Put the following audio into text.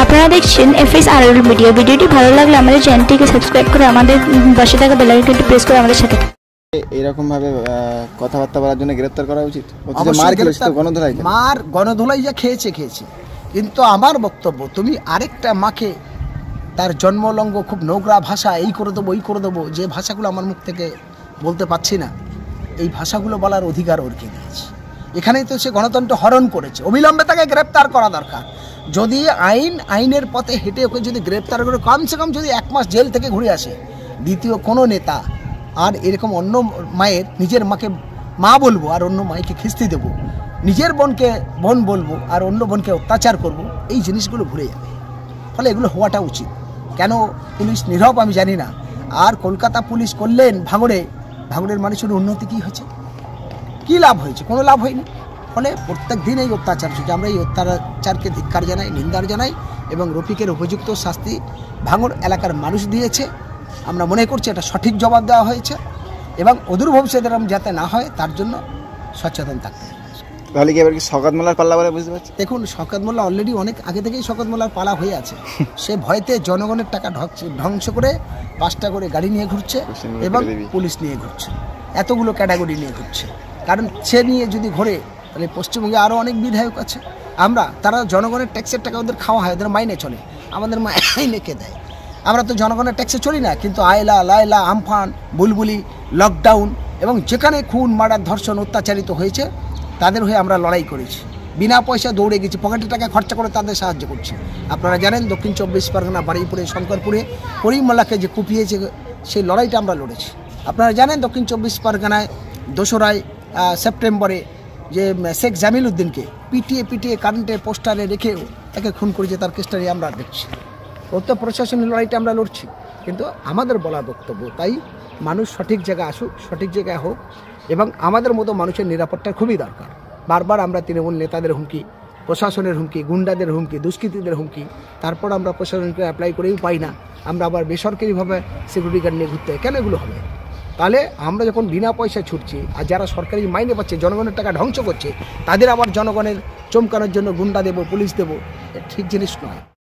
আপনারা দেখছেন FSRL media. ভিডিওটি ভালো লাগলে আমাদের চ্যানেলটিকে সাবস্ক্রাইব করে আমাদের পাশে থাকা বেল আইকনটি প্রেস করে আমাদের সাথে এরকম ভাবে কথাবার্তা বলার জন্য গ্রেফতার করা উচিত। মার খেয়েছে তো গণধোলাই, মার গণধোলাই যা খেয়েছে কিন্তু আমার বক্তব্য, তুমি আরেকটা মাকে তার জন্মলঙ্গ খুব নোংরা ভাষা এই করে দেবো ওই করে দেবো, যে ভাষাগুলো আমার মুখ থেকে বলতে পারছি না, এই ভাষাগুলো বলার অধিকার ওর কে দিয়েছে? এখানেই তো সে গণতন্ত্র হরণ করেছে। অবিলম্বে তাকে গ্রেপ্তার করা দরকার। যদি আইনের পথে হেঁটে ওকে যদি গ্রেপ্তার করে কমসে কম যদি 1 মাস জেল থেকে ঘুরে আসে, দ্বিতীয় কোনো নেতা আর এরকম অন্য মায়ের নিজের মাকে মা বলবো আর অন্য মাইকে খিস্তি দেবো, নিজের বোনকে বোন বলবো আর অন্য বোনকে অত্যাচার করব, এই জিনিসগুলো ঘুরে যাবে। ফলে এগুলো হওয়াটা উচিত। কেন পুলিশ নীরব আমি জানি না। আর কলকাতা পুলিশ করলেন ভাঙড়ের মানুষের উন্নতি কী হয়েছে? কী লাভ হয়েছে? কোনো লাভ হয়নি। ফলে প্রত্যেক দিন এই অত্যাচার হচ্ছে। আমরা এই অত্যাচারকে ধিক্কার জানাই, নিন্দার জানাই এবং রফিকের উপযুক্ত শাস্তি ভাঙড় এলাকার মানুষ দিয়েছে। আমরা মনে করছি এটা সঠিক জবাব দেওয়া হয়েছে এবং অদূর ভবিষ্যতে যাতে না হয় তার জন্য সচেতন থাকতে হবে। তাহলে কি এবার কি শওকত মোল্লার পাল্লা বলে বুঝতে পারছি? দেখুন, শওকত মোল্লা অলরেডি অনেক আগে থেকেই শওকত মোল্লার পালা হয়ে আছে। সে ভয়তে জনগণের টাকা ধ্বংস করে 5টা করে গাড়ি নিয়ে ঘুরছে এবং পুলিশ নিয়ে ঘুরছে, এতগুলো ক্যাটাগরি নিয়ে ঘুরছে। কারণ সে নিয়ে যদি ঘোরে তাহলে পশ্চিমবঙ্গে আরও অনেক বিধায়ক আছে। তারা জনগণের ট্যাক্সের টাকা ওদের খাওয়া হয়, ওদের মাইনে চলে। আমাদের মাইনে কে দেয়? আমরা তো জনগণের ট্যাক্সে চলি না। কিন্তু আয়লা লায়লা আমফান বুলবুলি লকডাউন এবং যেখানে খুন মার্ডার ধর্ষণ অত্যাচারিত হয়েছে তাদের হয়ে আমরা লড়াই করেছি। বিনা পয়সা দৌড়ে গেছি, পকেটের টাকা খরচা করে তাদের সাহায্য করছি। আপনারা জানেন দক্ষিণ 24 পরগনা বারুইপুরে শঙ্করপুরে করিম মোল্লাকে যে কুপিয়েছে সেই লড়াইটা আমরা লড়েছি। আপনারা জানেন দক্ষিণ 24 পরগনায় 2রা সেপ্টেম্বরে যে শেখ জামিল উদ্দিনকে পিটিয়ে কারেন্টের পোস্টারে রেখেও তাকে খুন করেছে, তার কেসটা নিয়ে আমরা দেখছি। প্রশাসনের লড়াইটা আমরা লড়ছি। কিন্তু আমাদের বলা বক্তব্য, তাই মানুষ সঠিক জায়গায় আসুক, সঠিক জায়গায় হোক এবং আমাদের মতো মানুষের নিরাপত্তা খুবই দরকার। বারবার আমরা তৃণমূল নেতাদের হুমকি, প্রশাসনের হুমকি, গুন্ডাদের হুমকি, দুষ্কৃতীদের হুমকি, তারপর আমরা প্রশাসনকে অ্যাপ্লাই করেও পাই না। আমরা আবার বেসরকারিভাবে সিকিউরিটি গার্ড নিয়ে ঘুরতে, কেন এগুলো হবে? তাহলে আমরা যখন বিনা পয়সা ছুটছি আর যারা সরকারি মাইনে পাচ্ছে, জনগণের টাকা ধ্বংস করছে, তাদের আবার জনগণের চমকানোর জন্য গুন্ডা দেবো, পুলিশ দেবো, ঠিক জিনিস নয়।